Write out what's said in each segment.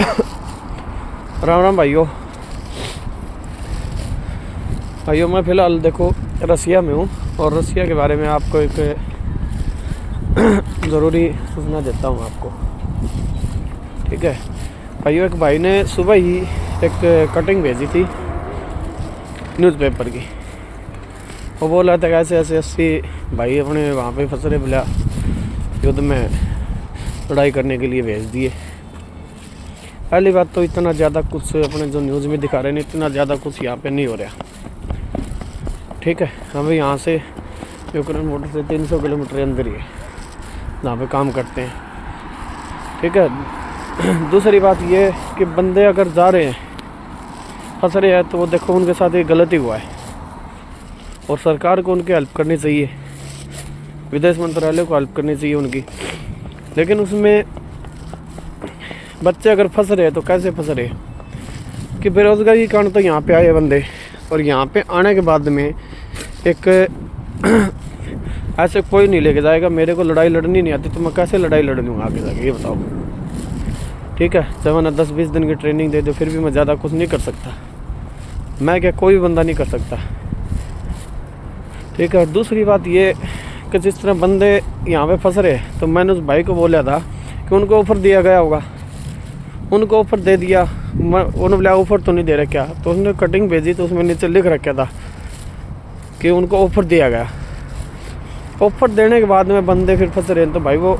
राम राम भाइयों। मैं फ़िलहाल देखो रसिया में हूँ और रसिया के बारे में आपको एक ज़रूरी सूचना देता हूँ आपको। ठीक है भाइयों, एक भाई ने सुबह ही एक कटिंग भेजी थी न्यूज़पेपर की। वो बोल रहा था कि ऐसे ऐसे 80 भाई अपने वहाँ पे फंस रहे, बोला युद्ध में लड़ाई करने के लिए भेज दिए। पहली बात तो इतना ज़्यादा कुछ अपने जो न्यूज़ में दिखा रहे हैं, इतना ज़्यादा कुछ यहाँ पे नहीं हो रहा। ठीक है, हम यहाँ से यूक्रेन बॉर्डर से 300 किलोमीटर अंदर ही है जहाँ पे काम करते हैं। ठीक है, दूसरी बात ये कि बंदे अगर जा रहे हैं, फंस रहे हैं, तो वो देखो उनके साथ एक गलती हुआ है और सरकार को उनकी हेल्प करनी चाहिए, विदेश मंत्रालय को हेल्प करनी चाहिए उनकी। लेकिन उसमें बच्चे अगर फंस रहे हैं तो कैसे फंस रहे हैं कि बेरोज़गारी के कारण तो यहाँ पे आए बंदे, और यहाँ पे आने के बाद में एक ऐसे कोई नहीं लेके जाएगा। मेरे को लड़ाई लड़नी नहीं आती तो मैं कैसे लड़ाई लड़ लूँगा आगे जाके, ये बताओ। ठीक है, जब मैंने 10-20 दिन की ट्रेनिंग दे दो फिर भी मैं ज़्यादा कुछ नहीं कर सकता। मैं क्या, कोई भी बंदा नहीं कर सकता। ठीक है, दूसरी बात ये कि जिस तरह बंदे यहाँ पे फंस रहे, तो मैंने उस भाई को बोला था कि उनको ऑफ़र दिया गया होगा। उनको ऑफ़र दे दिया, उन्होंने बोला ऑफ़र तो नहीं दे रहा क्या, तो उसने कटिंग भेजी तो उसमें नीचे लिख रखा था कि उनको ऑफ़र दिया गया। ऑफ़र देने के बाद में बंदे फिर फंस रहे हैं, तो भाई वो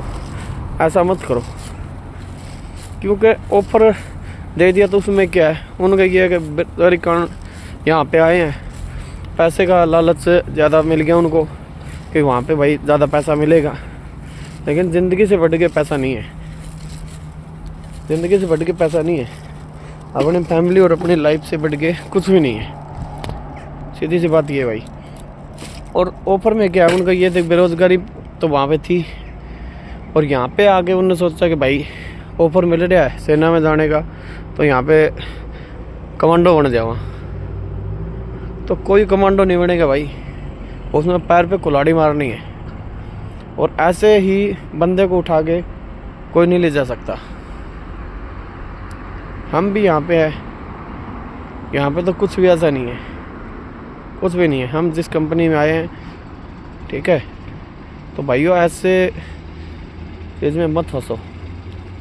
ऐसा मत करो, क्योंकि ऑफ़र दे दिया तो उसमें क्या है, उनका ये है कि बेरोज़गारी कारण यहाँ पे आए हैं, पैसे का लालच से ज़्यादा मिल गया उनको कि वहाँ पे भाई ज़्यादा पैसा मिलेगा। लेकिन ज़िंदगी से बढ़ के पैसा नहीं है, ज़िंदगी से बढ़ के पैसा नहीं है, अपनी फैमिली और अपनी लाइफ से बढ़ के कुछ भी नहीं है। सीधी सी बात ये भाई। और ऑफ़र में क्या है, उनका ये थे बेरोज़गारी तो वहाँ पे थी, और यहाँ पे आके उन्होंने सोचा कि भाई ऑफ़र मिल रहा है सेना में जाने का, तो यहाँ पे कमांडो बन जाऊँ। तो कोई कमांडो नहीं बनेगा भाई, उसमें पैर पे कुल्हाड़ी मारनी है, और ऐसे ही बंदे को उठा के कोई नहीं ले जा सकता। हम भी यहाँ पे हैं, यहाँ पे तो कुछ भी ऐसा नहीं है, कुछ भी नहीं है। हम जिस कंपनी में आए हैं, ठीक है, तो भाइयों ऐसे चीज़ में मत फंसो।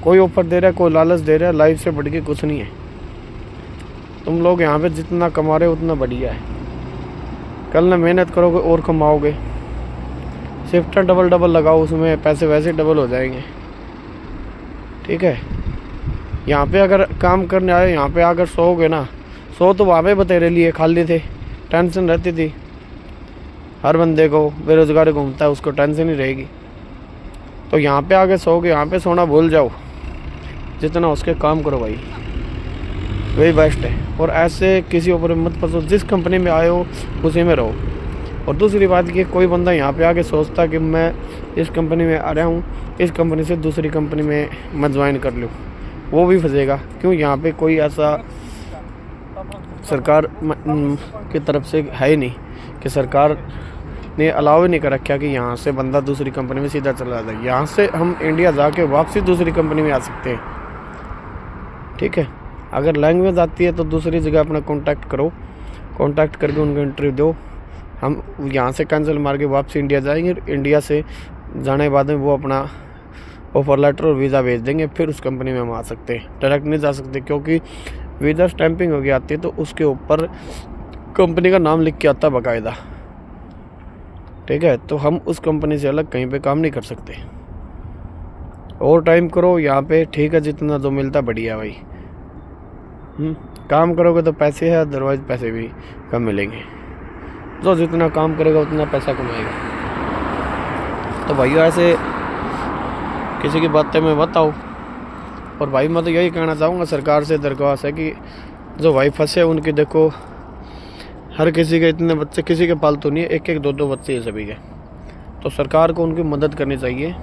कोई ऑफ़र दे रहा है, कोई लालच दे रहा है, लाइफ से बढ़ के कुछ नहीं है। तुम लोग यहाँ पे जितना कमा रहे हो उतना बढ़िया है। कल ना मेहनत करोगे और कमाओगे, शिफ्ट डबल लगाओ, उसमें पैसे वैसे डबल हो जाएंगे। ठीक है, यहाँ पे अगर काम करने आए, यहाँ पे आकर सोओगे ना, सो तो वहाँ पे बतेरे लिए खाली थे, टेंशन रहती थी। हर बंदे को बेरोज़गार घूमता है, उसको टेंशन ही रहेगी। तो यहाँ पे आके सोओगे, यहाँ पे सोना भूल जाओ, जितना उसके काम करो भाई, वही बेस्ट है। और ऐसे किसी ऊपर मत फंसो, जिस कंपनी में आए हो उसी में रहो। और दूसरी बात कि कोई बंदा यहाँ पे आके सोचता कि मैं इस कंपनी में आ रहा हूँ, इस कंपनी से दूसरी कंपनी में मैं ज्वाइन कर लूँ, वो भी फंसेगा। क्यों, यहाँ पे कोई ऐसा सरकार की तरफ से है ही नहीं कि सरकार ने अलाउ ही नहीं कर रखा कि यहाँ से बंदा दूसरी कंपनी में सीधा चला जाए। यहाँ से हम इंडिया जाके वापसी दूसरी कंपनी में आ सकते हैं। ठीक है, अगर लैंग्वेज आती है तो दूसरी जगह अपना कांटेक्ट करो, कांटेक्ट करके उनको इंटरव्यू दो। हम यहाँ से कैंसिल मार के वापसी इंडिया जाएंगे, इंडिया से जाने के बाद में वो अपना ऑफर लेटर और वीज़ा भेज देंगे, फिर उस कंपनी में हम आ सकते हैं। डायरेक्ट नहीं जा सकते, क्योंकि वीज़ा स्टैंपिंग हो गई आती है तो उसके ऊपर कंपनी का नाम लिख के आता है बाकायदा। ठीक है, तो हम उस कंपनी से अलग कहीं पे काम नहीं कर सकते। और टाइम करो यहाँ पे, ठीक है, जितना जो मिलता बढ़िया भाई। काम करोगे तो पैसे है, अदरवाइज पैसे भी कम मिलेंगे। जो जितना काम करेगा उतना पैसा कमाएगा। तो भाइयों ऐसे किसी की बातें में मत आओ। और भाई मैं तो यही कहना चाहूँगा, सरकार से दरख्वास्त है कि जो भाई फंसे उनकी देखो, हर किसी के इतने बच्चे, किसी के पालतू नहीं है, 1-1 2-2 बच्चे हैं सभी के। तो सरकार को उनकी मदद करनी चाहिए।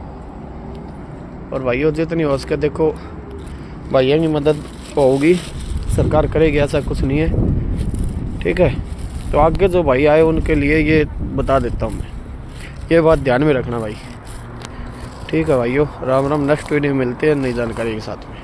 और भाइयों जितनी हो सके देखो, भाइयों की मदद होगी, सरकार करेगी, ऐसा कुछ नहीं है। ठीक है, तो आगे जो भाई आए उनके लिए ये बता देता हूँ मैं, ये बात ध्यान में रखना भाई। ठीक है भाइयों, राम राम। नेक्स्ट वीडियो में मिलते हैं नई जानकारी के साथ में।